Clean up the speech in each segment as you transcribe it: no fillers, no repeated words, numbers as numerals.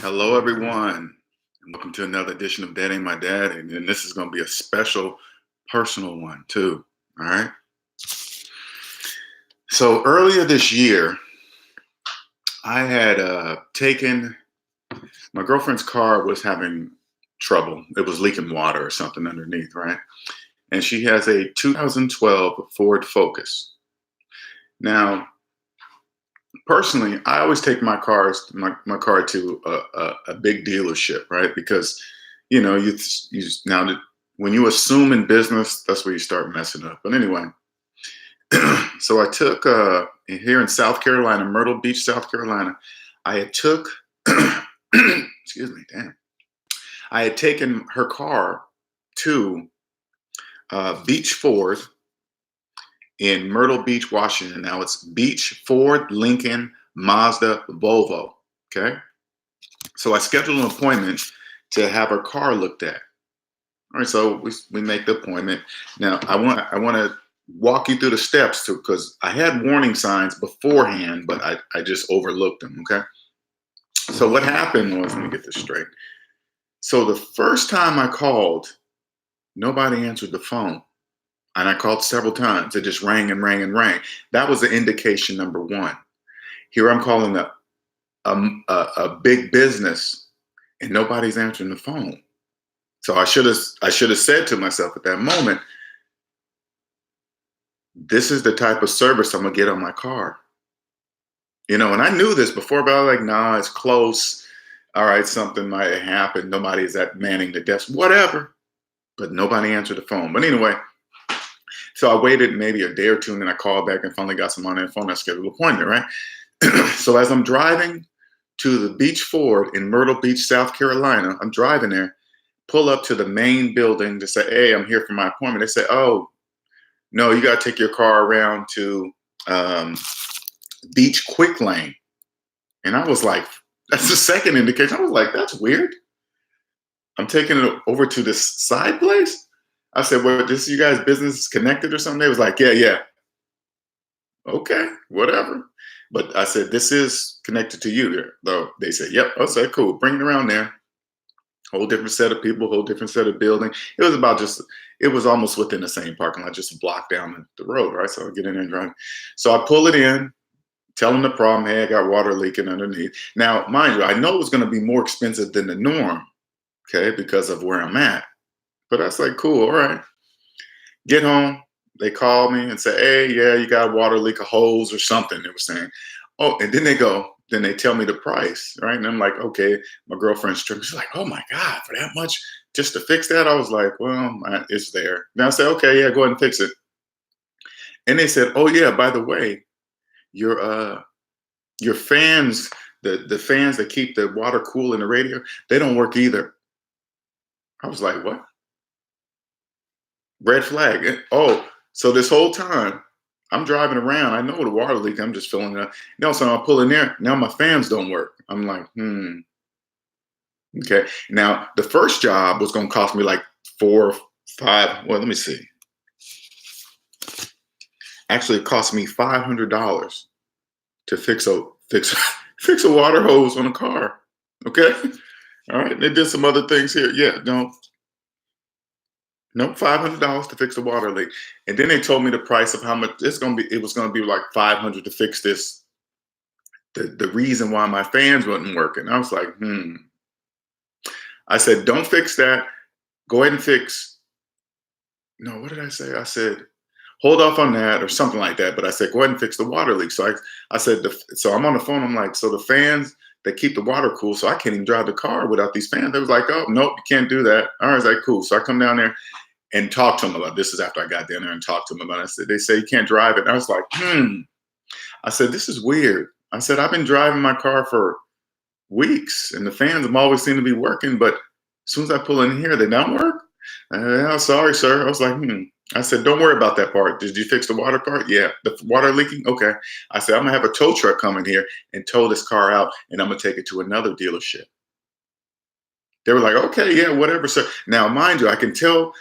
Hello, everyone, and welcome to another edition of That Ain't My Daddy. And this is going to be a special, personal one, too. All right. So, earlier this year, I had taken my girlfriend's car was having trouble. It was leaking water or something underneath, right? And she has a 2012 Ford Focus. Now, personally, I always take my car to a big dealership, right? Because you now that when you assume in business, that's where you start messing up. But anyway, so I took here in South Carolina, Myrtle Beach, South Carolina. I had took excuse me, damn. I had taken her car to Beach Ford in Myrtle Beach, Washington. Now it's Beach Ford, Lincoln, Mazda, Volvo. Okay. So I scheduled an appointment to have her car looked at. All right. So we make the appointment. Now I want to walk you through the steps too, because I had warning signs beforehand, but I just overlooked them. Okay. So what happened was, let me get this straight. So the first time I called, nobody answered the phone. And I called several times. It just rang and rang and rang. That was the indication number one. Here I'm calling a big business, and nobody's answering the phone. So I should have said to myself at that moment, this is the type of service I'm gonna get on my car. And I knew this before, but I was like, nah, it's close. All right, something might happen. Nobody's at manning the desk, whatever. But nobody answered the phone. But anyway. So I waited maybe a day or two, and then I called back and finally got some on the phone. I scheduled an appointment, right? So as I'm driving to the Beach Ford in Myrtle Beach, South Carolina, I'm driving there, pull up to the main building to say, hey, I'm here for my appointment. They say, oh, no, you got to take your car around to Beach Quick Lane. And I was like, that's the second indication. I was like, that's weird. I'm taking it over to this side place. I said, well, this you guys' business connected or something? They was like, yeah. Okay, whatever. But I said, this is connected to you there. Though they said, yep. I said, cool, bring it around there. Whole different set of people, whole different set of building. It was almost within the same parking lot, just a block down the road, right? So I get in there and drive. So I pull it in, tell them the problem. Hey, I got water leaking underneath. Now, mind you, I know it was going to be more expensive than the norm, okay, because of where I'm at. But that's like, cool, all right. Get home, they call me and say, hey, yeah, you got a water leak, a hose or something, they were saying. Oh, and then they tell me the price, right? And I'm like, okay, my girlfriend's tripping. She's like, oh my God, for that much just to fix that? I was like, well, it's there. Now I said, okay, yeah, go ahead and fix it. And they said, oh yeah, by the way, your fans, the fans that keep the water cool in the radio, they don't work either. I was like, what? Red flag. Oh, so this whole time I'm driving around. I know the water leak. I'm just filling it up. So I pull in there. Now my fans don't work. I'm like, okay. Now the first job was going to cost me like 4 or 5. Well, let me see. Actually, it cost me $500 to fix a water hose on a car. Okay. All right. They did some other things here. Yeah. Nope, $500 to fix the water leak. And then they told me the price of how much it's going to be. It was going to be like $500 to fix this. The reason why my fans wasn't working. I was like, I said, don't fix that. Go ahead and fix. No, what did I say? I said, hold off on that or something like that. But I said, go ahead and fix the water leak. So I said, so I'm on the phone. I'm like, so the fans that keep the water cool, so I can't even drive the car without these fans. They was like, oh, nope, you can't do that. All right, I was like, cool. So I come down there and talk to them about this. Is after I got down there and talked to them about it. I said, they say you can't drive it. And I was like, I said, this is weird. I said, I've been driving my car for weeks and the fans have always seemed to be working, but as soon as I pull in here, they don't work. Oh, sorry, sir. I was like, I said, don't worry about that part. Did you fix the water part? Yeah. The water leaking? Okay. I said, I'm gonna have a tow truck come in here and tow this car out and I'm gonna take it to another dealership. They were like, okay, yeah, whatever, sir. Now, mind you, I can tell.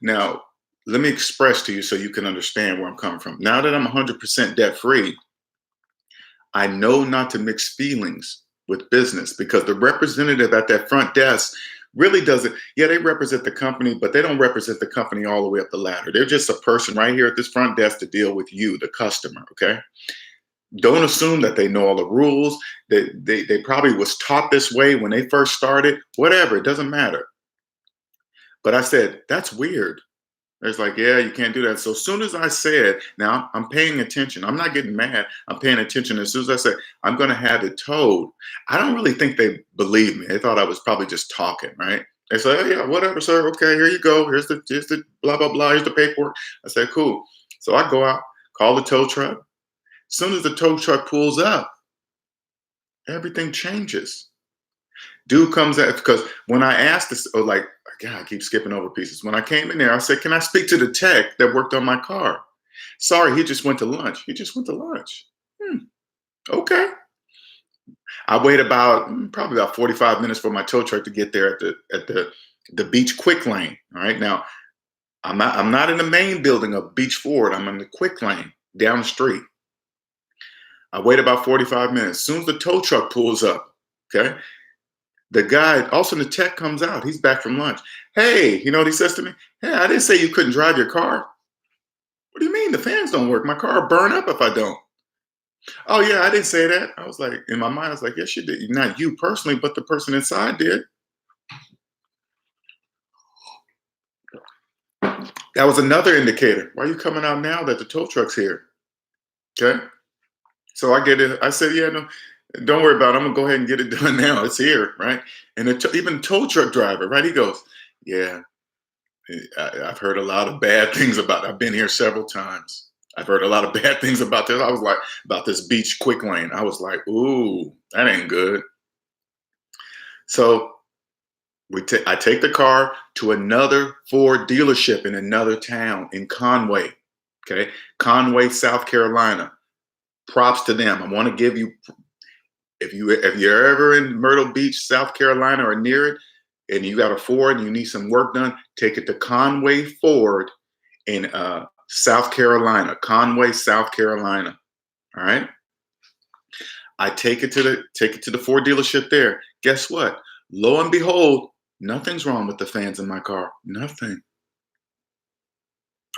Now, let me express to you so you can understand where I'm coming from. Now that I'm 100% debt free, I know not to mix feelings with business, because the representative at that front desk really doesn't, yeah, they represent the company, but they don't represent the company all the way up the ladder. They're just a person right here at this front desk to deal with you, the customer, okay? Don't assume that they know all the rules. They probably was taught this way when they first started, whatever, it doesn't matter. But I said, that's weird. It's like, yeah, you can't do that. So as soon as I said, now I'm paying attention. I'm not getting mad. I'm paying attention. As soon as I said, I'm going to have it towed, I don't really think they believed me. They thought I was probably just talking, right? They said, oh, yeah, whatever, sir. Okay, here you go. Here's the blah, blah, blah. Here's the paperwork. I said, cool. So I go out, call the tow truck. As soon as the tow truck pulls up, everything changes. Dude comes out, because when I asked this, oh, like, God, I keep skipping over pieces. When I came in there, I said, can I speak to the tech that worked on my car? Sorry, he just went to lunch. He just went to lunch. Okay. I wait probably about 45 minutes for my tow truck to get there at the beach quick lane. All right. Now, I'm not in the main building of Beach Ford. I'm in the quick lane down the street. I wait about 45 minutes. As soon as the tow truck pulls up, okay, the guy, also the tech comes out. He's back from lunch. Hey, you know what he says to me? Hey, I didn't say you couldn't drive your car. What do you mean? The fans don't work. My car will burn up if I don't. Oh, yeah, I didn't say that. I was like, in my mind, I was like, yes, you did. Not you personally, but the person inside did. That was another indicator. Why are you coming out now that the tow truck's here? Okay. So I get it. I said, yeah, no, don't worry about it. I'm going to go ahead and get it done now. It's here, right? And even tow truck driver, right? He goes, yeah, I've heard a lot of bad things about it. I've been here several times. I've heard a lot of bad things about this. I was like, about this beach quick lane. I was like, ooh, that ain't good. So I take the car to another Ford dealership in another town in Conway, okay? Conway, South Carolina. Props to them. I want to give you, if you're ever in Myrtle Beach, South Carolina, or near it, and you got a Ford and you need some work done, take it to Conway Ford in South Carolina. Conway, South Carolina. All right. I take it to the Ford dealership there. Guess what? Lo and behold, nothing's wrong with the fans in my car. Nothing.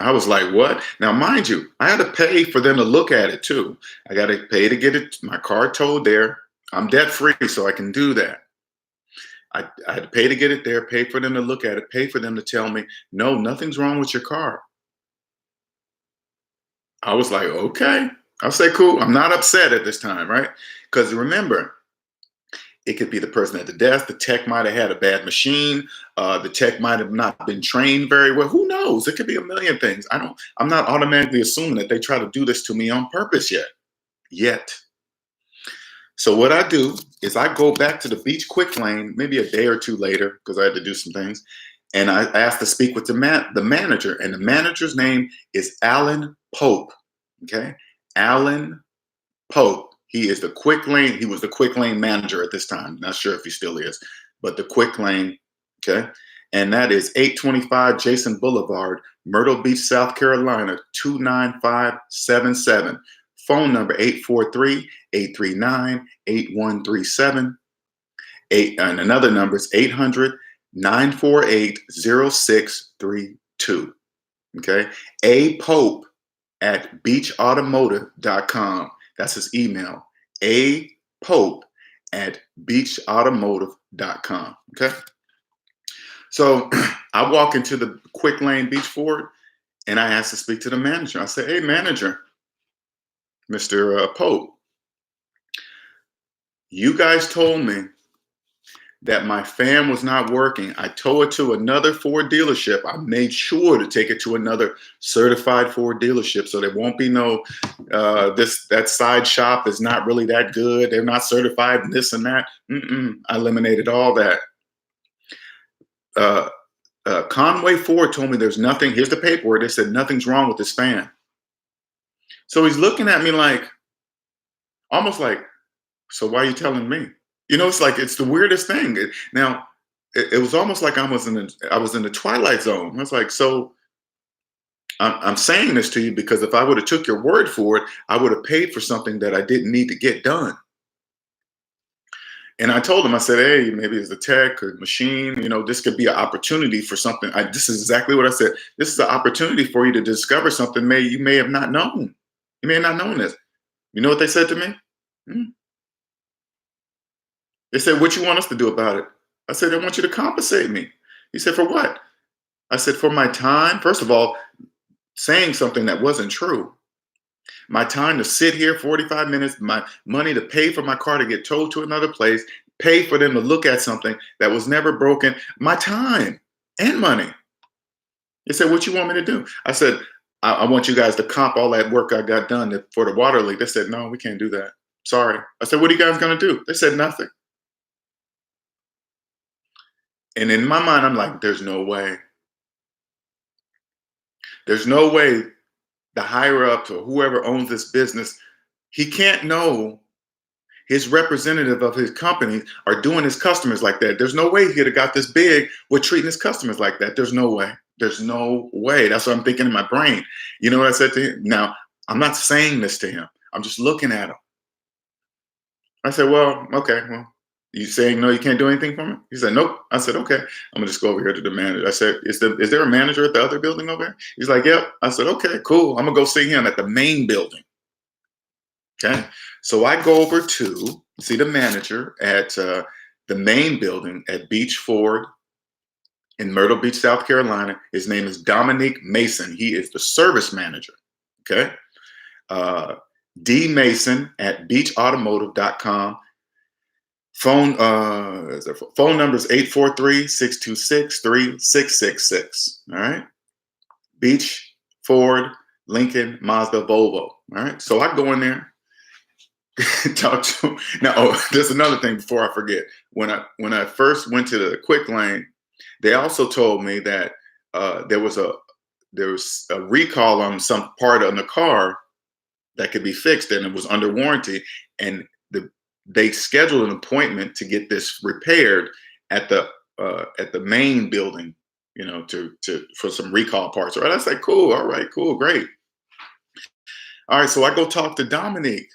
I was like, what? Now, mind you, I had to pay for them to look at it too. I got to pay to get my car towed there. I'm debt free, so I can do that. I had to pay to get it there, pay for them to look at it, pay for them to tell me, no, nothing's wrong with your car. I was like, okay. I'll say, cool. I'm not upset at this time, right? Because remember, it could be the person at the desk. The tech might have had a bad machine. The tech might have not been trained very well. Who knows? It could be a million things. I'm not automatically assuming that they try to do this to me on purpose yet. So what I do is I go back to the beach quick lane, maybe a day or two later, because I had to do some things. And I asked to speak with the manager, and the manager's name is Alan Pope. Okay. Alan Pope. He is the quick lane. He was the quick lane manager at this time. Not sure if he still is, but the quick lane. Okay. And that is 825 Jason Boulevard, Myrtle Beach, South Carolina, 29577. Phone number 843-839-8137. And another number is 800-948-0632. Okay. apope at beachautomotive.com. That's his email. apope at beachautomotive.com. Okay. So I walk into the quick lane Beach Ford and I asked to speak to the manager. I said, hey, manager, Mr. Pope, you guys told me that my fan was not working. I towed it to another Ford dealership. I made sure to take it to another certified Ford dealership so there won't be no, that side shop is not really that good. They're not certified and this and that. I eliminated all that. Conway Ford told me there's nothing. Here's the paperwork. They said nothing's wrong with this fan. So he's looking at me like, almost like, so why are you telling me? You know, it's like, it's the weirdest thing. Now, it was almost like I was in the Twilight Zone. I was like, so I'm saying this to you because if I would have took your word for it, I would have paid for something that I didn't need to get done. And I told him, I said, hey, maybe it's a tech or machine, this could be an opportunity for something. This is exactly what I said. This is an opportunity for you to discover something you may have not known. You may have not known this. You know what they said to me? Hmm. They said, what you want us to do about it? I said, I want you to compensate me. He said, for what? I said, for my time. First of all, saying something that wasn't true. My time to sit here 45 minutes, my money to pay for my car to get towed to another place, pay for them to look at something that was never broken, my time and money. They said, what you want me to do? I said, I want you guys to comp all that work I got done for the water leak. They said, no, we can't do that. Sorry. I said, what are you guys going to do? They said, nothing. And in my mind, I'm like, there's no way. There's no way the higher ups or whoever owns this business, he can't know his representative of his company are doing his customers like that. There's no way he could have got this big with treating his customers like that. There's no way. There's no way. That's what I'm thinking in my brain. You know what I said to him? Now, I'm not saying this to him. I'm just looking at him. I said, well, okay, well, you saying no, you can't do anything for me? He said, nope. I said, okay, I'm gonna just go over here to the manager. I said, is there a manager at the other building over there? He's like, yep. I said, okay, cool. I'm gonna go see him at the main building. Okay. So I go over to see the manager at the main building at Beach Ford in Myrtle Beach, South Carolina. His name is Dominic Mason. He is the service manager. Okay. dmason at beachautomotive.com. Phone number is 843-626-3666. All right. Beach, Ford, Lincoln, Mazda, Volvo. All right. So I go in there, talk to him. Now, there's another thing before I forget. When I first went to the quick lane, they also told me that there was a recall on some part on the car that could be fixed, and it was under warranty, and they scheduled an appointment to get this repaired at the main building, for some recall parts. All right, I said, cool. All right, cool, great. All right, so I go talk to Dominic.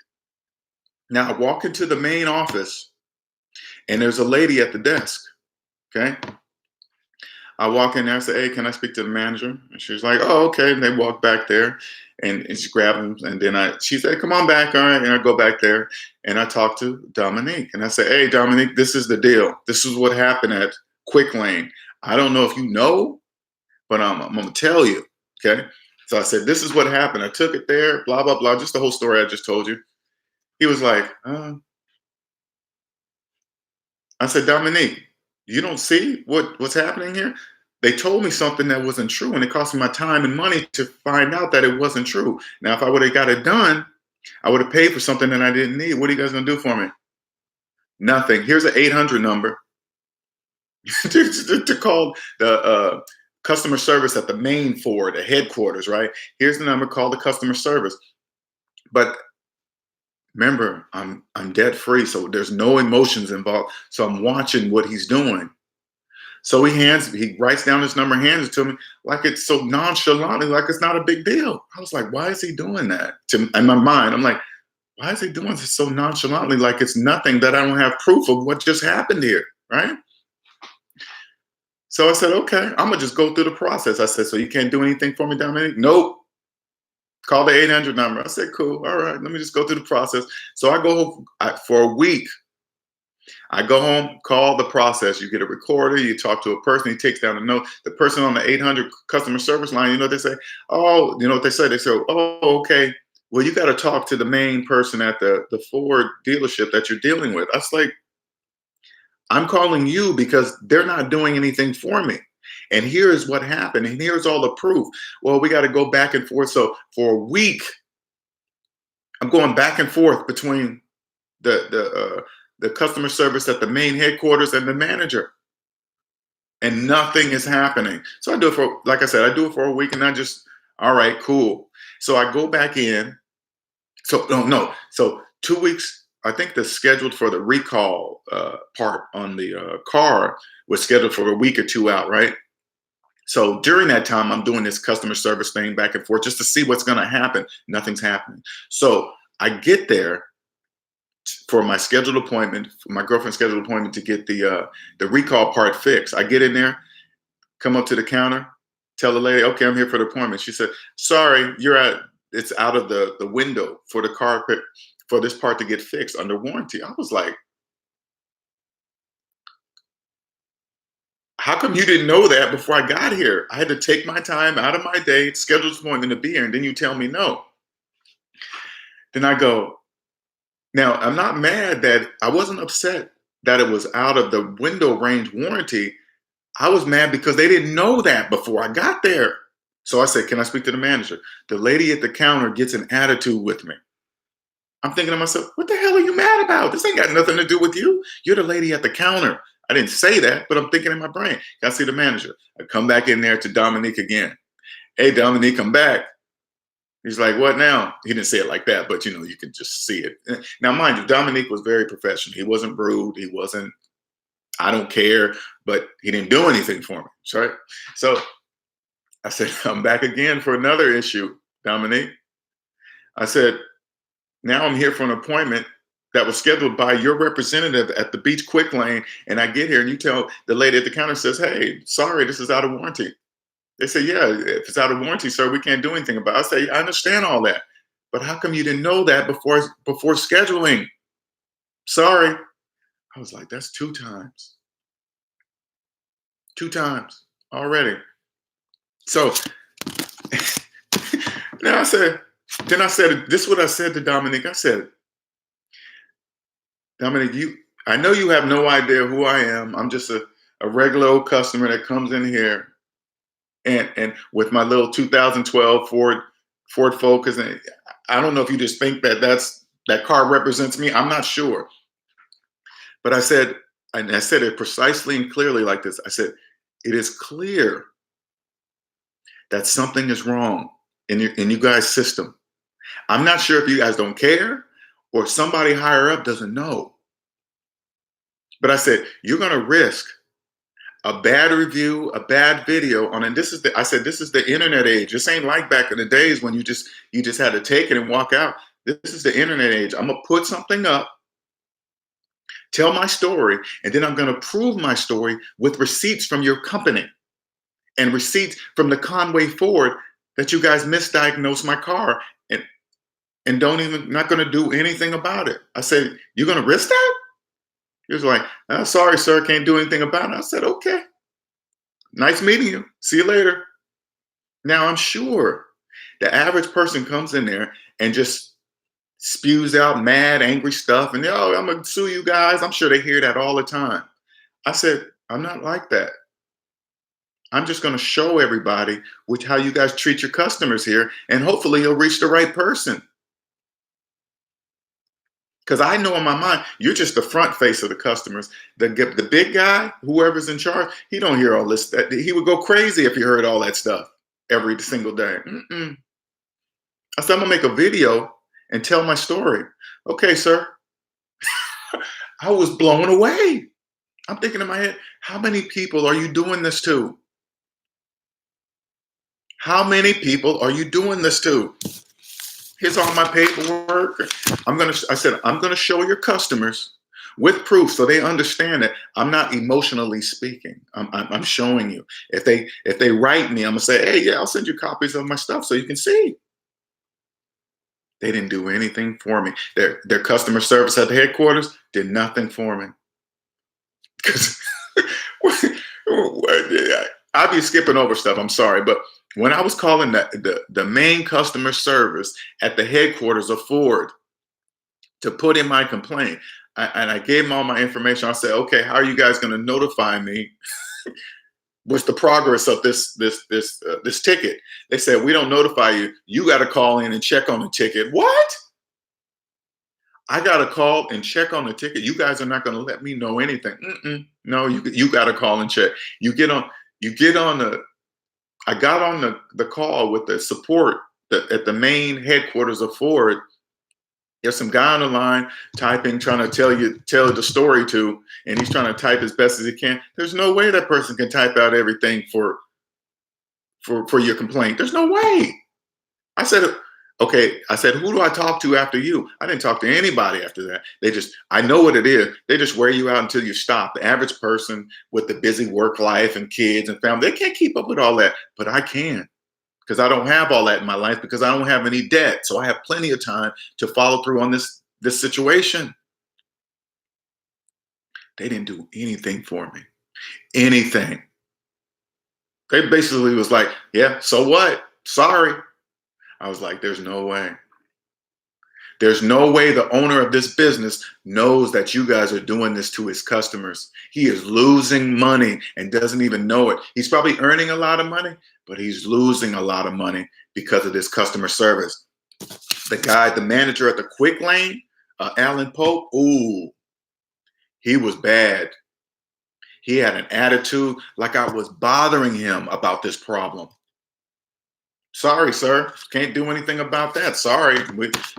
Now I walk into the main office, and there's a lady at the desk. Okay. I walk in there, I say, hey, can I speak to the manager? And she's like, oh, okay. And they walk back there, and she grabs him. And then she said, come on back. All right. And I go back there and I talk to Dominic. And I say, hey, Dominic, this is the deal. This is what happened at Quick Lane. I don't know if you know, but I'm going to tell you. Okay. So I said, this is what happened. I took it there, blah, blah, blah. Just the whole story I just told you. He was like, I said, Dominic, you don't see what's happening here? They told me something that wasn't true, and it cost me my time and money to find out that it wasn't true. Now, if I would have got it done, I would have paid for something that I didn't need. What are you guys going to do for me? Nothing. Here's an 800 number to call the customer service at the main Ford, the headquarters, right? Here's the number, call the customer service. But remember, I'm debt free, so there's no emotions involved. So I'm watching what he's doing. So he writes down this number, hands it to me like it's so nonchalantly, like it's not a big deal. I was like, why is he doing that? In my mind, I'm like, why is he doing this so nonchalantly, like it's nothing, that I don't have proof of what just happened here, right? So I said, okay, I'm gonna just go through the process. I said, so you can't do anything for me, Dominic? Nope. Call the 800 number. I said, cool. All right, let me just go through the process. So I go for a week. I go home, call the process. You get a recorder, you talk to a person, he takes down a note. The person on the 800 customer service line, you know what they say? Oh, you know what they say? They say, oh, okay. Well, you got to talk to the main person at the Ford dealership that you're dealing with. I was like, I'm calling you because they're not doing anything for me. And here's what happened. And here's all the proof. Well, we got to go back and forth. So for a week, I'm going back and forth between the customer service at the main headquarters and the manager, and nothing is happening. So I do it for, like I said, I do it for a week, and I just, all right, cool. So I go back in. So no. So 2 weeks, I think the scheduled for the recall part on the car was scheduled for a week or two out, right? So during that time, I'm doing this customer service thing back and forth just to see what's going to happen. Nothing's happening. So I get there for my scheduled appointment, for my girlfriend's scheduled appointment to get the recall part fixed. I get in there, come up to the counter, tell the lady, okay, I'm here for the appointment. She said, sorry, it's out of the window for the car, for this part to get fixed under warranty. I was like, how come you didn't know that before I got here? I had to take my time out of my day, scheduled this appointment to be here, and then you tell me no. Then I go, now I'm not mad that I wasn't upset that it was out of the window range warranty. I was mad because they didn't know that before I got there. So I said, can I speak to the manager? The lady at the counter gets an attitude with me. I'm thinking to myself, what the hell are you mad about? This ain't got nothing to do with you. You're the lady at the counter. I didn't say that, but I'm thinking in my brain, can I see the manager? I come back in there to Dominic again. Hey, Dominic, come back. He's like, what now? He didn't say it like that, but you can just see it. Now, mind you, Dominic was very professional. He wasn't rude. He wasn't, I don't care, but he didn't do anything for me, right? So I said, I'm back again for another issue, Dominic. I said, now I'm here for an appointment that was scheduled by your representative at the Beach Quick Lane, and I get here and you tell the lady at the counter, says, hey, sorry, this is out of warranty. They say, yeah, if it's out of warranty, sir, we can't do anything about it. I say, I understand all that, but how come you didn't know that before scheduling? Sorry. I was like, that's 2 times. 2 times already. So then I said, this is what I said to Dominic. I said, Dominic, I know you have no idea who I am. I'm just a regular old customer that comes in here and with my little 2012 Ford Focus. And I don't know if you just think that car represents me. I'm not sure. But I said it precisely and clearly like this. I said, it is clear that something is wrong in you guys' system. I'm not sure if you guys don't care or somebody higher up doesn't know. But I said, you're going to risk a bad review, a bad video on, and this is the internet age. This ain't like back in the days when you just had to take it and walk out. This is the internet age. I'm going to put something up, tell my story, and then I'm going to prove my story with receipts from your company and receipts from the Conway Ford that you guys misdiagnosed my car and not going to do anything about it. I said, you're going to risk that? He was like, oh, sorry, sir, can't do anything about it. I said, okay, nice meeting you. See you later. Now, I'm sure the average person comes in there and just spews out mad, angry stuff. And, oh, I'm going to sue you guys. I'm sure they hear that all the time. I said, I'm not like that. I'm just going to show everybody how you guys treat your customers here. And hopefully you'll reach the right person. Because I know in my mind, you're just the front face of the customers. The big guy, whoever's in charge, he don't hear all this. He would go crazy if he heard all that stuff every single day. I said, I'm going to make a video and tell my story. Okay, sir. I was blown away. I'm thinking in my head, how many people are you doing this to? How many people are you doing this to? Here's all my paperwork. I said, I'm gonna show your customers with proof so they understand that I'm not emotionally speaking. I'm showing you. If they write me, I'm gonna say, hey, yeah, I'll send you copies of my stuff so you can see. They didn't do anything for me. Their customer service at the headquarters did nothing for me. Because I'd be skipping over stuff. I'm sorry, but when I was calling the main customer service at the headquarters of Ford to put in my complaint, and I gave them all my information, I said, okay, how are you guys going to notify me? What's the progress of this ticket? They said, we don't notify you. You got to call in and check on the ticket. What? I got to call and check on the ticket. You guys are not going to let me know anything. No, you got to call and check. I got on the call with the support at the main headquarters of Ford. There's some guy on the line typing, trying to tell the story to, and he's trying to type as best as he can. There's no way that person can type out everything for your complaint. There's no way. I said, Okay, I said, who do I talk to after you? I didn't talk to anybody after that. I know what it is. They just wear you out until you stop. The average person with the busy work life and kids and family, they can't keep up with all that, but I can because I don't have all that in my life because I don't have any debt. So I have plenty of time to follow through on this situation. They didn't do anything for me. Anything. They basically was like, yeah, so what? Sorry. I was like, there's no way. There's no way the owner of this business knows that you guys are doing this to his customers. He is losing money and doesn't even know it. He's probably earning a lot of money, but he's losing a lot of money because of this customer service. The manager at the Quick Lane, Alan Pope, ooh, he was bad. He had an attitude like I was bothering him about this problem. Sorry, sir. Can't do anything about that. Sorry.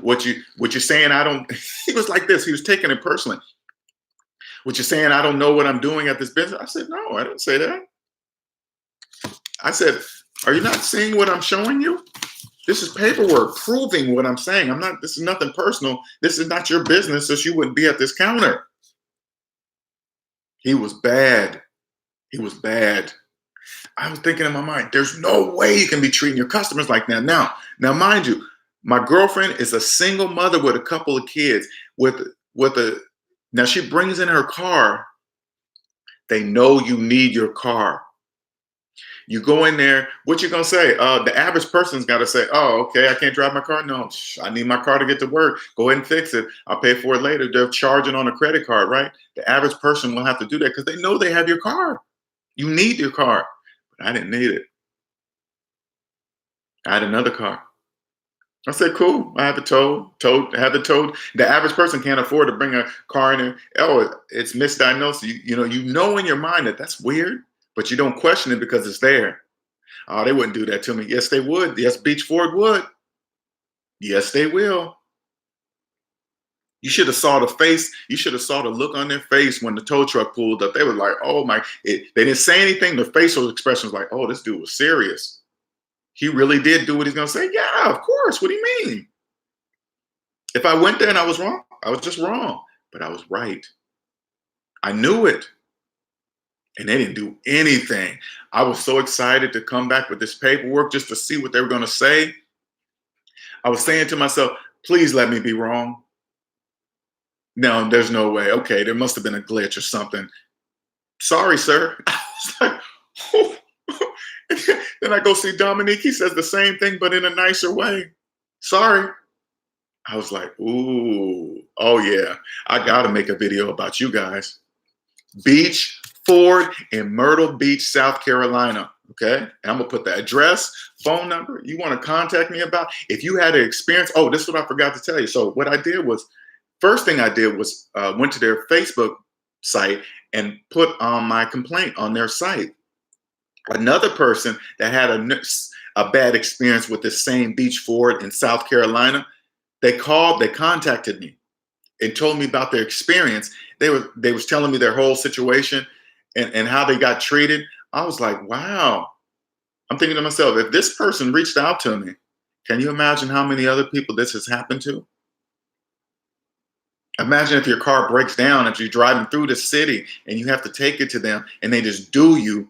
What you're saying, I don't. He was like this. He was taking it personally. What you're saying, I don't know what I'm doing at this business. I said, no, I didn't say that. I said, are you not seeing what I'm showing you? This is paperwork proving what I'm saying. I'm not. This is nothing personal. This is not your business, so you wouldn't be at this counter. He was bad. He was bad. I was thinking in my mind, there's no way you can be treating your customers like that. Now, mind you, my girlfriend is a single mother with a couple of kids. Now she brings in her car. They know you need your car. You go in there, what you gonna say? The average person's got to say, "Oh, okay, I can't drive my car. No, I need my car to get to work. Go ahead and fix it. I'll pay for it later." They're charging on a credit card, right? The average person will have to do that because they know they have your car. You need your car. I didn't need it. I had another car. I said, cool. I have it towed, have it towed. The average person can't afford to bring a car in there. Oh, it's misdiagnosed. You know in your mind that that's weird, but you don't question it because it's there. Oh, they wouldn't do that to me. Yes, they would. Yes, Beach Ford would. Yes, they will. You should have saw the face. You should have saw the look on their face when the tow truck pulled up. They were like, oh my, they didn't say anything. The facial expression was like, oh, this dude was serious. He really did do what he's going to say. Yeah, of course. What do you mean? If I went there and I was wrong, I was just wrong. But I was right. I knew it. And they didn't do anything. I was so excited to come back with this paperwork just to see what they were going to say. I was saying to myself, please let me be wrong. No, there's no way. Okay, there must have been a glitch or something. Sorry, sir. I was like, oh. Then I go see Dominic. He says the same thing, but in a nicer way. Sorry. I was like, ooh, oh yeah, I got to make a video about you guys. Beach Ford in Myrtle Beach, South Carolina. Okay. And I'm going to put the address, phone number you want to contact me about. If you had an experience, oh, this is what I forgot to tell you. So what I did was, first thing I did was went to their Facebook site and put my complaint on their site. Another person that had a bad experience with the same Beach Ford in South Carolina, they contacted me and told me about their experience. They was telling me their whole situation and how they got treated. I was like, wow. I'm thinking to myself, if this person reached out to me, can you imagine how many other people this has happened to? Imagine if your car breaks down, if you're driving through the city and you have to take it to them and they just do you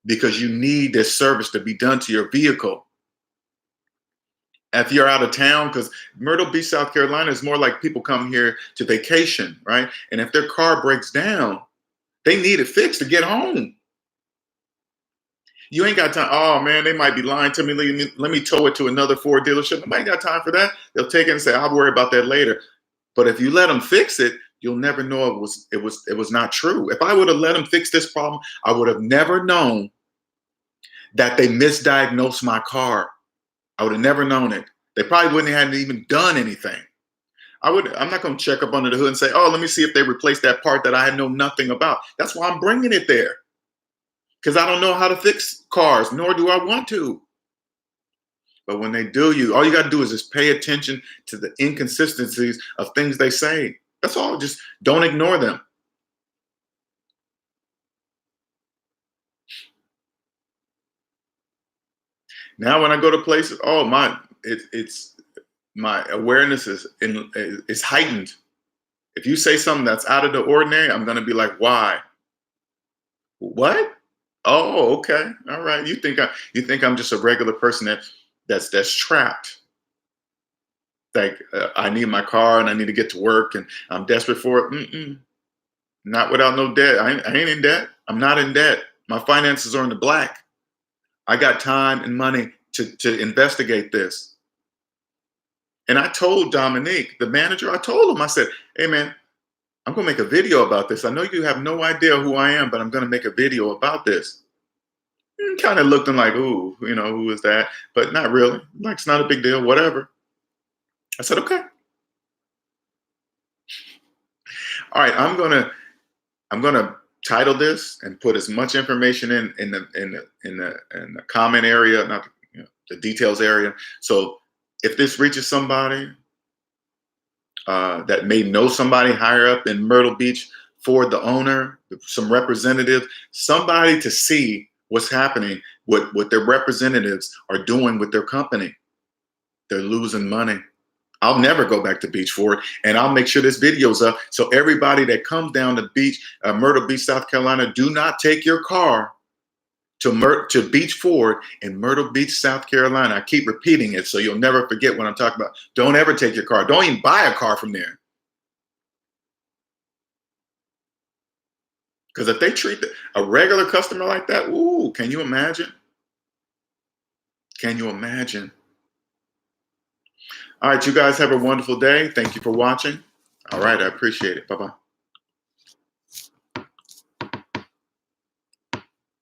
because you need this service to be done to your vehicle. If you're out of town, because Myrtle Beach, South Carolina is more like people come here to vacation, right? And if their car breaks down, they need it fixed to get home. You ain't got time. Oh man, they might be lying to me. Let me tow it to another Ford dealership. Nobody got time for that. They'll take it and say, I'll worry about that later. But if you let them fix it, you'll never know it was not true. If I would have let them fix this problem, I would have never known that they misdiagnosed my car. I would have never known it. They probably wouldn't have even done anything. I'm not going to check up under the hood and say, oh, let me see if they replaced that part that I know nothing about. That's why I'm bringing it there. Because I don't know how to fix cars, nor do I want to. But when they do all you got to do is just pay attention to the inconsistencies of things they say. That's all. Just don't ignore them. Now, when I go to places, oh my, it's my awareness is heightened. If you say something that's out of the ordinary, I'm going to be like, why? What? Oh, okay. All right. You think I'm just a regular person that's trapped. Like I need my car and I need to get to work and I'm desperate for it. Not without no debt. I ain't in debt. I'm not in debt. My finances are in the black. I got time and money to investigate this. And I told Dominic, the manager, I told him, I said, hey man, I'm gonna make a video about this. I know you have no idea who I am, but I'm gonna make a video about this. Kind of looked like, ooh, who is that? But not really. Like, it's not a big deal, whatever. I said, okay. All right, I'm gonna title this and put as much information in the comment area, not the details area. So if this reaches somebody that may know somebody higher up in Myrtle Beach, for the owner, some representative, somebody to see what's happening, what their representatives are doing with their company. They're losing money. I'll never go back to Beach Ford, and I'll make sure this video's up. So everybody that comes down to Myrtle Beach, South Carolina, do not take your car to Beach Ford in Myrtle Beach, South Carolina. I keep repeating it so you'll never forget what I'm talking about. Don't ever take your car. Don't even buy a car from there. Because if they treat a regular customer like that, ooh, can you imagine? Can you imagine? All right, you guys have a wonderful day. Thank you for watching. All right, I appreciate it. Bye-bye.